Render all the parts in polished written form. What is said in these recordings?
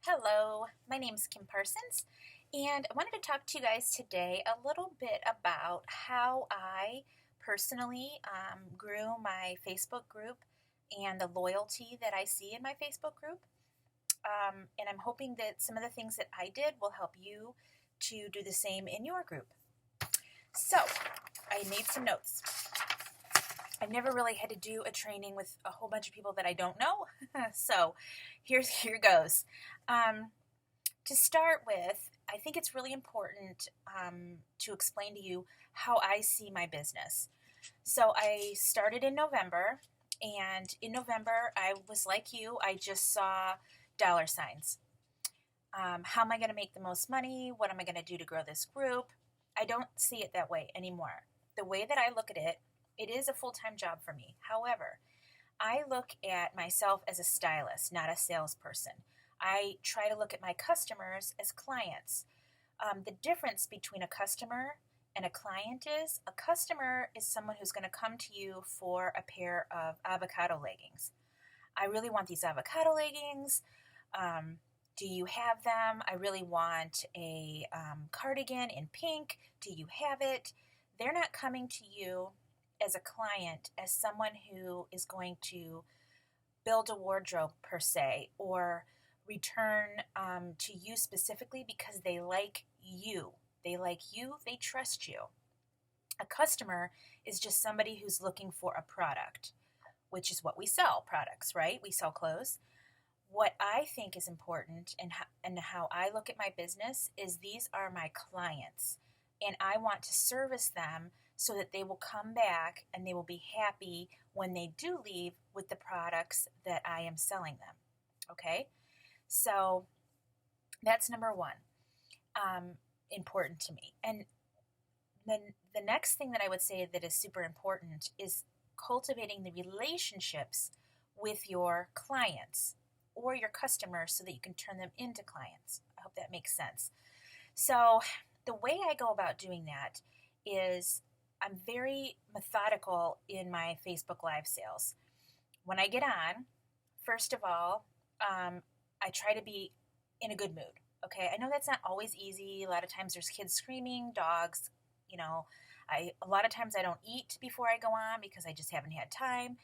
Hello, my name is Kim Parsons, and I wanted to talk to you guys today a little bit about how I personally grew my Facebook group and the loyalty that I see in my Facebook group. And I'm hoping that some of the things that I did will help you to do the same in your group. So, I made some notes. I've never really had to do a training with a whole bunch of people that I don't know, so here goes. To start with, I think it's really important to explain to you how I see my business. So I started in November, and in November, I was like you, I just saw dollar signs. How am I going to make the most money? What am I going to do to grow this group? I don't see it that way anymore. The way that I look at it, it is a full-time job for me. However, I look at myself as a stylist, not a salesperson. I try to look at my customers as clients. The difference between a customer and a client is a customer is someone who's going to come to you for a pair of avocado leggings. I really want these avocado leggings. Do you have them? I really want a cardigan in pink. Do you have it? They're not coming to you as a client, as someone who is going to build a wardrobe per se, or return to you specifically because they like you. They like you, they trust you. A customer is just somebody who's looking for a product, which is what we sell, products, right? We sell clothes. What I think is important and how I look at my business is these are my clients, and I want to service them so that they will come back and they will be happy when they do leave with the products that I am selling them. Okay? So that's number one, important to me. And then the next thing that I would say that is super important is cultivating the relationships with your clients or your customers so that you can turn them into clients. I hope that makes sense. So the way I go about doing that is I'm very methodical in my Facebook Live sales. When I get on, first of all, I try to be in a good mood. Okay, I know that's not always easy. A lot of times there's kids screaming, dogs. A lot of times I don't eat before I go on because I just haven't had time.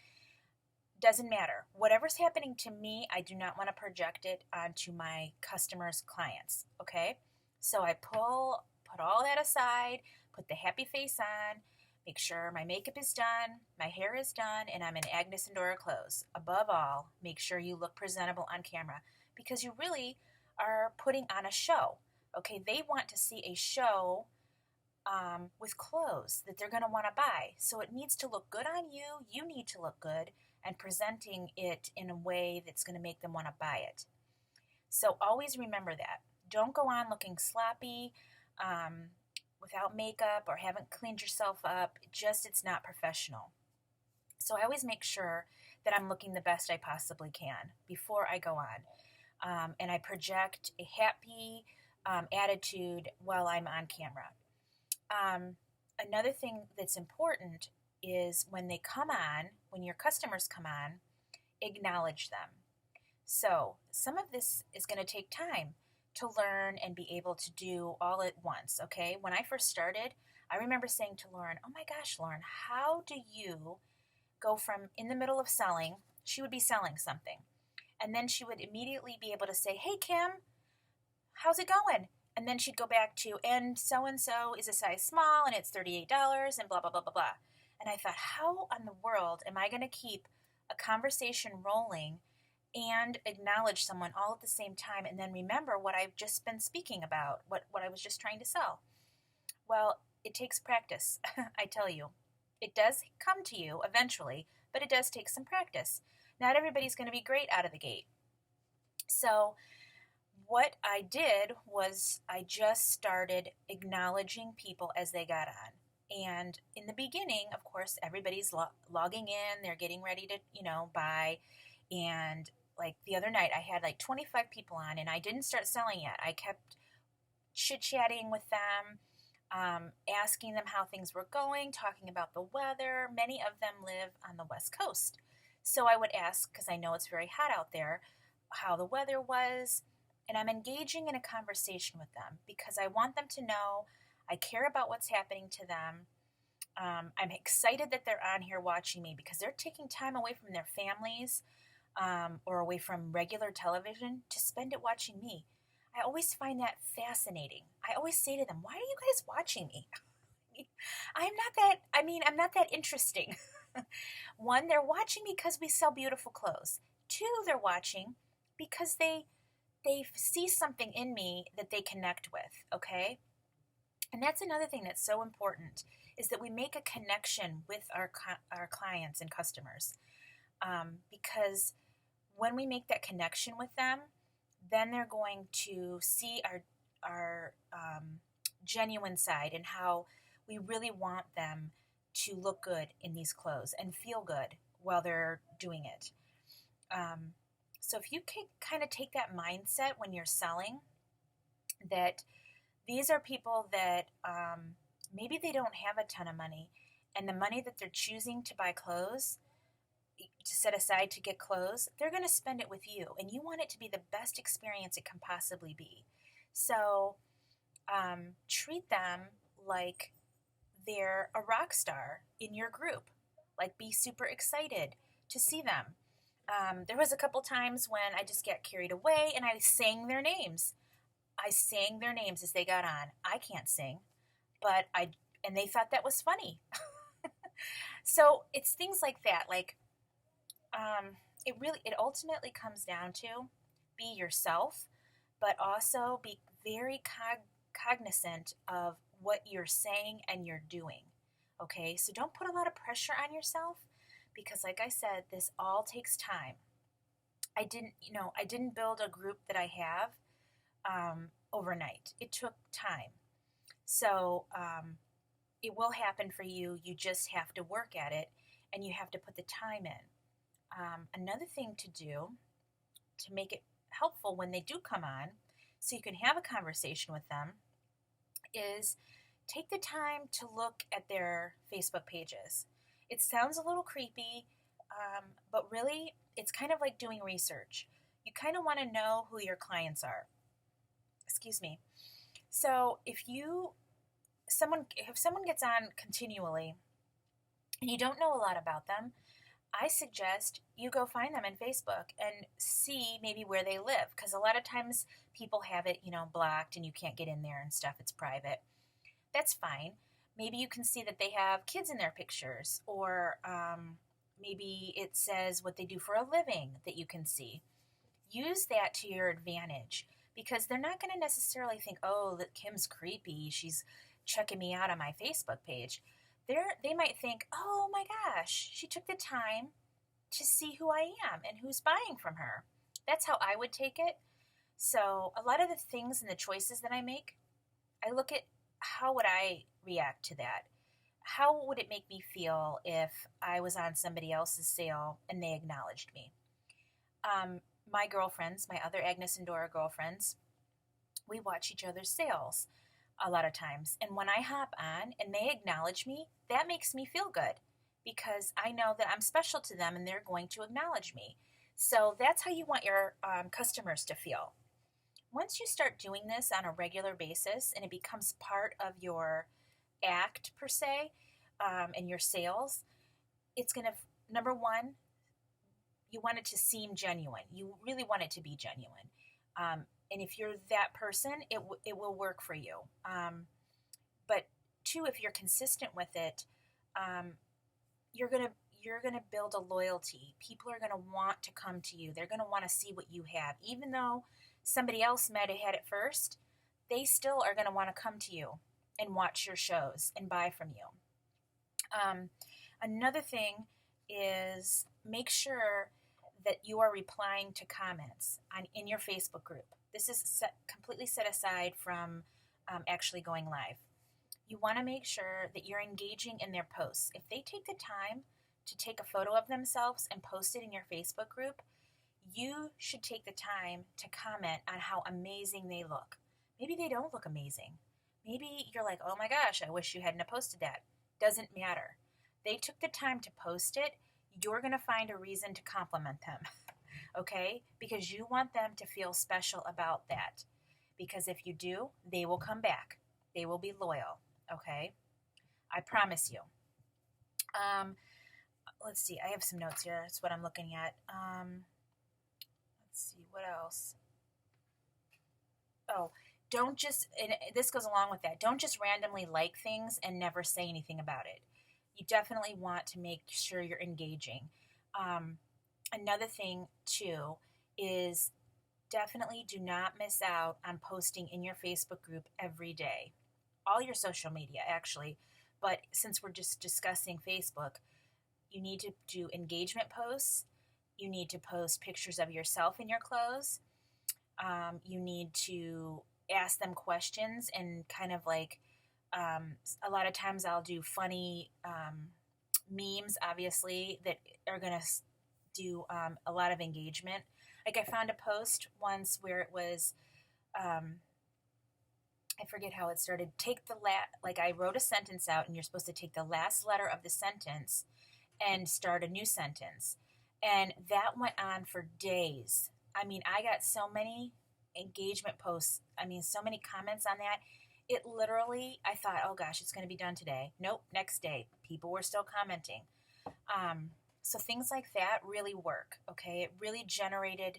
Doesn't matter. Whatever's happening to me, I do not want to project it onto my customers' clients. Okay, so I put all that aside, put the happy face on, make sure my makeup is done, my hair is done, and I'm in Agnes Dora clothes. Above all, make sure you look presentable on camera because you really are putting on a show. Okay, they want to see a show with clothes that they're going to want to buy. So it needs to look good on you. You need to look good and presenting it in a way that's going to make them want to buy it. So always remember that. Don't go on looking sloppy without makeup or haven't cleaned yourself up. It's not professional. So I always make sure that I'm looking the best I possibly can before I go on. And I project a happy attitude while I'm on camera. Another thing that's important is when your customers come on, acknowledge them. So some of this is going to take time to learn and be able to do all at once, okay? When I first started, I remember saying to Lauren, oh my gosh, Lauren, how do you go from in the middle of selling, she would be selling something, and then she would immediately be able to say, hey, Kim, how's it going? And then she'd go back to, and so is a size small, and it's $38, and blah, blah, blah, blah, blah. And I thought, how in the world am I going to keep a conversation rolling and acknowledge someone all at the same time and then remember what I've just been speaking about, what I was just trying to sell? Well, it takes practice, I tell you. It does come to you eventually, but it does take some practice. Not everybody's going to be great out of the gate. So what I did was I just started acknowledging people as they got on. And in the beginning, of course, everybody's logging in. They're getting ready to, buy. And like the other night, I had like 25 people on, and I didn't start selling yet. I kept chit-chatting with them, asking them how things were going, talking about the weather. Many of them live on the West Coast. So I would ask, because I know it's very hot out there, how the weather was. and I'm engaging in a conversation with them because I want them to know I care about what's happening to them. I'm excited that they're on here watching me because they're taking time away from their families or away from regular television to spend it watching me. I always find that fascinating. I always say to them, why are you guys watching me? I'm not that interesting. One, they're watching because we sell beautiful clothes. Two, they're watching because they see something in me that they connect with, okay? And that's another thing that's so important is that we make a connection with our clients and customers, because when we make that connection with them, then they're going to see our genuine side and how we really want them to look good in these clothes and feel good while they're doing it. So if you can kind of take that mindset when you're selling, that these are people that maybe they don't have a ton of money, and the money that they're choosing to buy clothes, to set aside to get clothes, they're going to spend it with you, and you want it to be the best experience it can possibly be. So treat them like they're a rock star in your group. Like, be super excited to see them. There was a couple times when I just got carried away and I sang their names. I sang their names as they got on. I can't sing, and they thought that was funny. So it's things like that. Like, it ultimately comes down to be yourself, but also be very cognizant of what you're saying and you're doing. Okay, so don't put a lot of pressure on yourself because, like I said, this all takes time. I didn't build a group that I have overnight. It took time. So it will happen for you. You just have to work at it and you have to put the time in. Another thing to do to make it helpful when they do come on, so you can have a conversation with them, is take the time to look at their Facebook pages. It sounds a little creepy, but really it's kind of like doing research. You kind of want to know who your clients are. Excuse me. So if someone gets on continually and you don't know a lot about them, I suggest you go find them on Facebook and see maybe where they live, because a lot of times people have it, blocked and you can't get in there and stuff. It's private. That's fine. Maybe you can see that they have kids in their pictures, or maybe it says what they do for a living that you can see. Use that to your advantage, because they're not going to necessarily think, oh, that Kim's creepy. She's checking me out on my Facebook page. They might think, oh my gosh, she took the time to see who I am and who's buying from her. That's how I would take it. So a lot of the things and the choices that I make, I look at how would I react to that? How would it make me feel if I was on somebody else's sale and they acknowledged me? My girlfriends, my other Agnes and Dora girlfriends, we watch each other's sales a lot of times. And when I hop on and they acknowledge me, that makes me feel good because I know that I'm special to them and they're going to acknowledge me. So that's how you want your customers to feel. Once you start doing this on a regular basis and it becomes part of your act per se, and your sales, it's going to, number one, you want it to seem genuine. You really want it to be genuine. And if you're that person, it will work for you. But two, if you're consistent with it, you're gonna build a loyalty. People are gonna want to come to you. They're gonna want to see what you have, even though somebody else might have had it first. They still are gonna want to come to you and watch your shows and buy from you. Another thing is make sure that you are replying to comments in your Facebook group. This is completely set aside from actually going live. You want to make sure that you're engaging in their posts. If they take the time to take a photo of themselves and post it in your Facebook group, you should take the time to comment on how amazing they look. Maybe they don't look amazing. Maybe you're like, oh my gosh, I wish you hadn't posted that. Doesn't matter. They took the time to post it. You're going to find a reason to compliment them. okay? Because you want them to feel special about that. Because if you do, they will come back. They will be loyal, okay? I promise you. Let's see. I have some notes here. That's what I'm looking at. Let's see. What else? Oh, don't just, and this goes along with that, don't just randomly like things and never say anything about it. You definitely want to make sure you're engaging. Another thing, too, is definitely do not miss out on posting in your Facebook group every day. All your social media, actually. But since we're just discussing Facebook, you need to do engagement posts. You need to post pictures of yourself in your clothes. You need to ask them questions and kind of like, a lot of times I'll do funny memes, obviously, that are going to do a lot of engagement. Like I found a post once where it was, I forget how it started. Like I wrote a sentence out and you're supposed to take the last letter of the sentence and start a new sentence. And that went on for days. I mean, I got so many engagement posts. I mean, so many comments on that. It literally, I thought, oh gosh, it's going to be done today. Nope, next day. People were still commenting. So things like that really work, okay? It really generated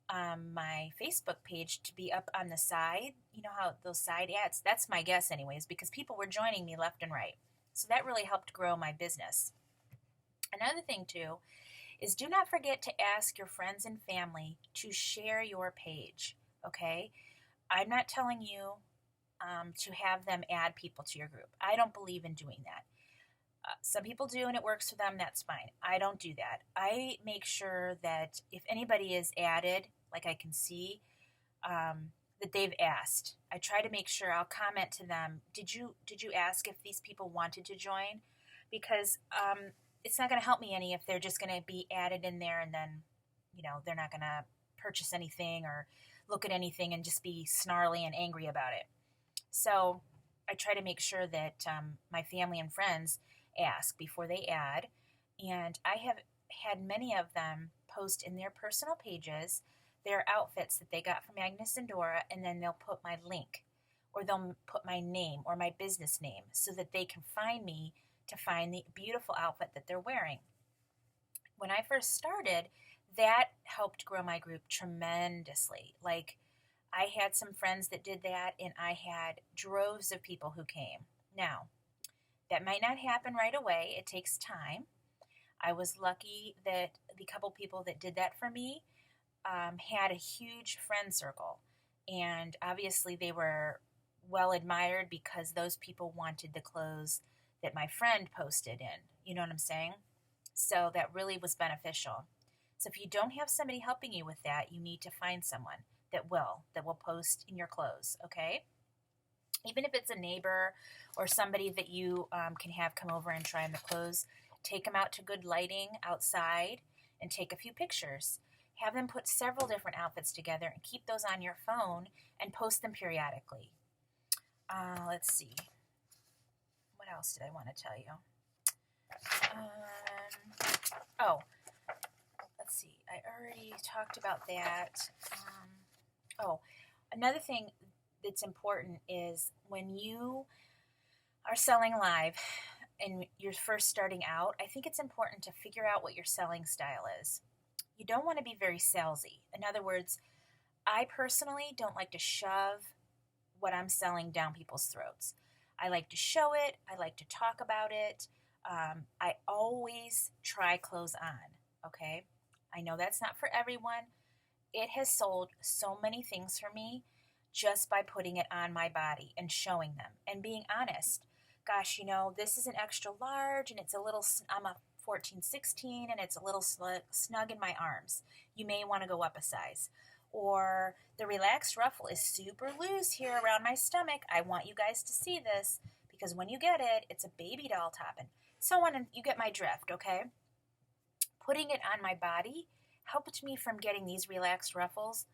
my Facebook page to be up on the side. You know how those side ads, that's my guess anyways, because people were joining me left and right. So that really helped grow my business. Another thing too is do not forget to ask your friends and family to share your page, okay? I'm not telling you to have them add people to your group. I don't believe in doing that. Some people do and it works for them, that's fine. I don't do that. I make sure that if anybody is added, like I can see, that they've asked. I try to make sure I'll comment to them, did you ask if these people wanted to join? Because it's not going to help me any if they're just going to be added in there and then, they're not going to purchase anything or look at anything and just be snarly and angry about it. So I try to make sure that my family and friends ask before they add. And I have had many of them post in their personal pages their outfits that they got from Agnes and Dora, and then they'll put my link or they'll put my name or my business name so that they can find me to find the beautiful outfit that they're wearing. When I first started, that helped grow my group tremendously. Like, I had some friends that did that, and I had droves of people who came. Now, that might not happen right away. It takes time. I was lucky that the couple people that did that for me had a huge friend circle. And obviously they were well admired because those people wanted the clothes that my friend posted in. You know what I'm saying? So that really was beneficial. So if you don't have somebody helping you with that, you need to find someone that will post in your clothes, okay? Even if it's a neighbor or somebody that you can have come over and try on the clothes, take them out to good lighting outside and take a few pictures. Have them put several different outfits together and keep those on your phone and post them periodically. Let's see. What else did I want to tell you? Let's see. I already talked about that. Another thing that's important is when you are selling live and you're first starting out, I think it's important to figure out what your selling style is. You don't want to be very salesy. In other words, I personally don't like to shove what I'm selling down people's throats. I like to show it. I like to talk about it. I always try clothes on, okay? I know that's not for everyone. It has sold so many things for me just by putting it on my body and showing them and being honest. Gosh, this is an extra large and it's a little, I'm a 14-16 and it's a little snug in my arms. You may want to go up a size. Or the relaxed ruffle is super loose here around my stomach. I want you guys to see this because when you get it, it's a baby doll top and so on, and you get my drift, okay? Putting it on my body helped me from getting these relaxed ruffles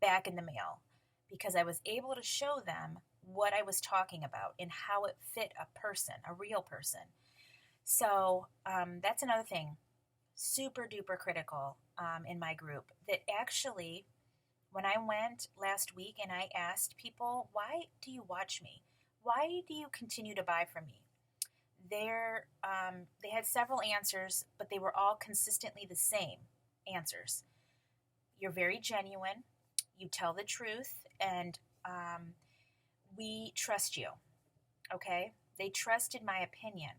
back in the mail because I was able to show them what I was talking about and how it fit a person, a real person. So that's another thing, super duper critical. in my group that actually, when I went last week and I asked people, why do you watch me? Why do you continue to buy from me? They had several answers, but they were all consistently the same answers. You're very genuine. You tell the truth, and we trust you. Okay? They trusted my opinion.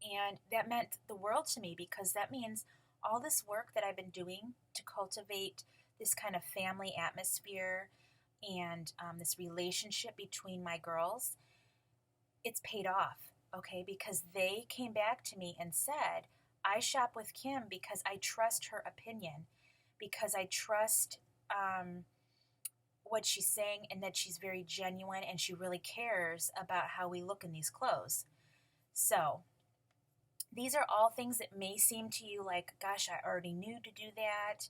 And that meant the world to me, because that means all this work that I've been doing to cultivate this kind of family atmosphere and this relationship between my girls, it's paid off, okay? Because they came back to me and said, I shop with Kim because I trust her opinion, because I trust what she's saying, and that she's very genuine and she really cares about how we look in these clothes. So these are all things that may seem to you like, gosh, I already knew to do that,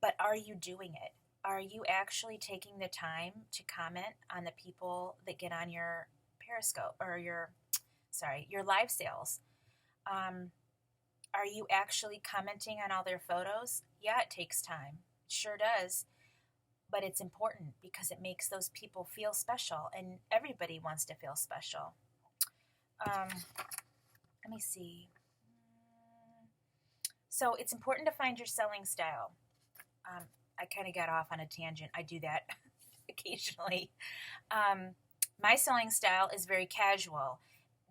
but are you doing it? Are you actually taking the time to comment on the people that get on your Periscope or your live sales? Are you actually commenting on all their photos? Yeah, it takes time. It sure does. But it's important because it makes those people feel special, and everybody wants to feel special. Let me see. So it's important to find your selling style. I kind of got off on a tangent. I do that occasionally. My selling style is very casual,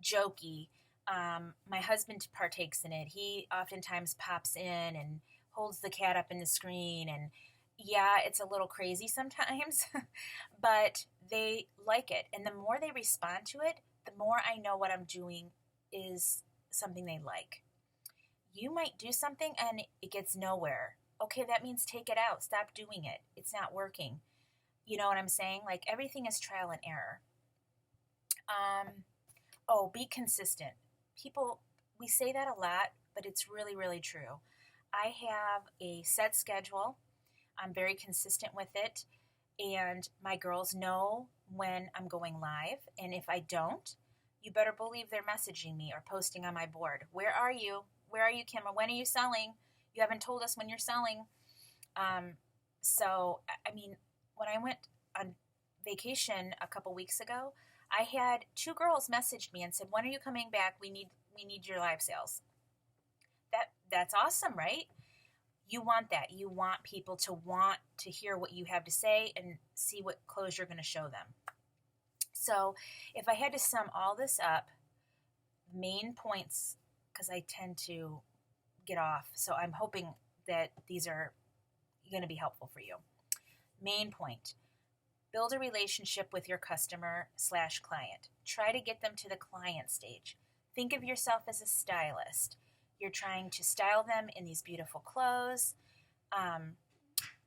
jokey. My husband partakes in it. He oftentimes pops in and holds the cat up in the screen, and yeah, it's a little crazy sometimes, but they like it. And the more they respond to it, the more I know what I'm doing is something they like. You might do something and it gets nowhere. Okay, that means take it out. Stop doing it. It's not working. You know what I'm saying? Like, everything is trial and error. Be consistent. People, we say that a lot, but it's really, really true. I have a set schedule. I'm very consistent with it, and my girls know when I'm going live, and if I don't, you better believe they're messaging me or posting on my board. Where are you? Where are you, Kim? Or when are you selling? You haven't told us when you're selling. So, I mean, when I went on vacation a couple weeks ago, I had 2 girls message me and said, when are you coming back? We need your live sales. That's awesome, right? You want that. You want people to want to hear what you have to say and see what clothes you're going to show them. So if I had to sum all this up, main points, because I tend to get off, so I'm hoping that these are going to be helpful for you. Main point: build a relationship with your customer/client. Try to get them to the client stage. Think of yourself as a stylist. You're trying to style them in these beautiful clothes.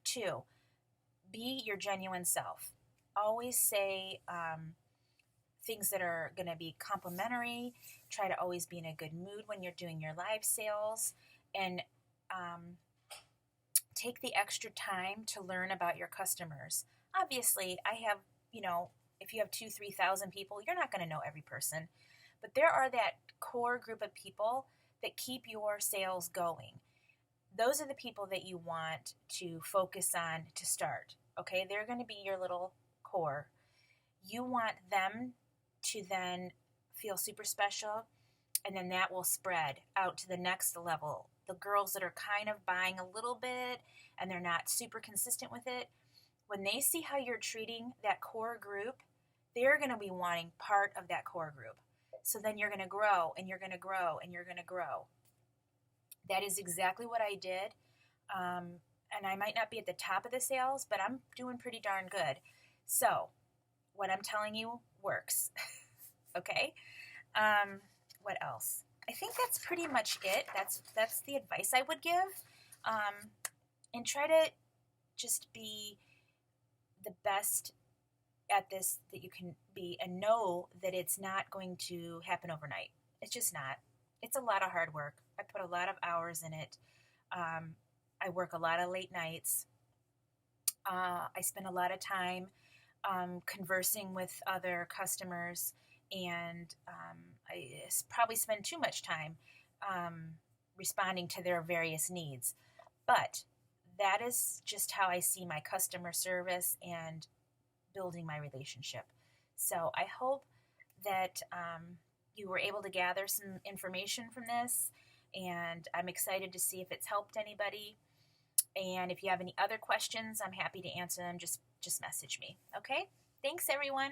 2, be your genuine self. Always say things that are going to be complimentary. Try to always be in a good mood when you're doing your live sales. And take the extra time to learn about your customers. Obviously, I have, if you have 2,000-3,000 people, you're not going to know every person. But there are that core group of people that keep your sales going. Those are the people that you want to focus on to start. Okay, they're going to be your little core. You want them to then feel super special, and then that will spread out to the next level. The girls that are kind of buying a little bit and they're not super consistent with it, when they see how you're treating that core group, they're going to be wanting part of that core group. So then you're going to grow, and you're going to grow, and you're going to grow. That is exactly what I did. And I might not be at the top of the sales, but I'm doing pretty darn good. So what I'm telling you works. Okay? What else? I think that's pretty much it. That's the advice I would give. And try to just be the best at this that you can be, and know that it's not going to happen overnight. It's just not. It's a lot of hard work. I put a lot of hours in it. I work a lot of late nights. I spend a lot of time conversing with other customers, and I probably spend too much time responding to their various needs. But that is just how I see my customer service and building my relationship. So I hope that you were able to gather some information from this, and I'm excited to see if it's helped anybody. And if you have any other questions, I'm happy to answer them. Just message me. Okay? Thanks, everyone.